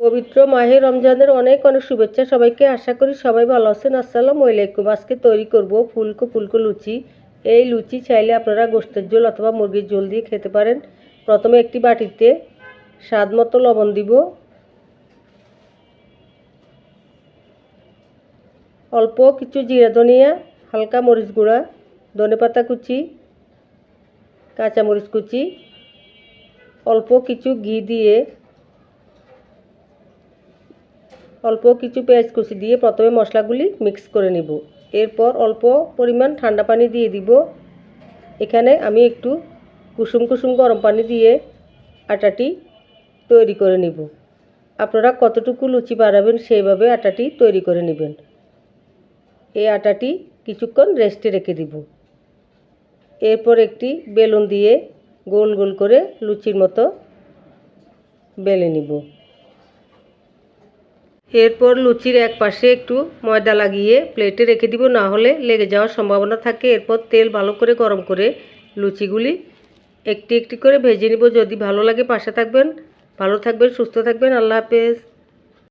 পবিত্র মাহে রমজানের অনেক অনেক শুভেচ্ছা সবাইকে। আশা করি সবাই ভালো আছেন। আসসালামু আলাইকুম। আজকে তৈরি করব ফুলকো ফুলকো লুচি। এই লুচি চাইলে আপনারা গোশতের ঝোল অথবা মুরগির ঝোল দিয়ে খেতে পারেন। প্রথমে একটি বাটিতে স্বাদ মতো লবণ দিব, অল্প কিছু জিরা ধনিয়া, হালকা মরিচ গুঁড়া, ধনেপাতা কুচি, কাঁচামরিচ কুচি, অল্প কিছু ঘি দিয়ে, অল্প কিছু পেঁয়াজ কুচি দিয়ে প্রথমে মশলাগুলি মিক্স করে নিব। এরপর অল্প পরিমাণ ঠান্ডা পানি দিয়ে দিব। এখানে আমি একটু কুসুম কুসুম গরম পানি দিয়ে আটাটি তৈরি করে নিব। আপনারা কতটুকু লুচি বানাবেন সেইভাবে আটাটি তৈরি করে নেবেন। এই আটাটি কিছুক্ষণ রেস্টে রেখে দিব। এরপর একটি বেলুন দিয়ে গোল গোল করে লুচির মতো বেলে নিব। এরপর লুচির এক পাশে একটু ময়দা লাগিয়ে প্লেটে রেখে দিব, না হলে লেগে যাওয়ার সম্ভাবনা থাকে। এরপর তেল ভালো করে গরম করে লুচিগুলি একটি একটি করে ভেজে নিব। যদি ভালো লাগে পাশে থাকবেন। ভালো থাকবেন, সুস্থ থাকবেন। আল্লাহ হাফেজ।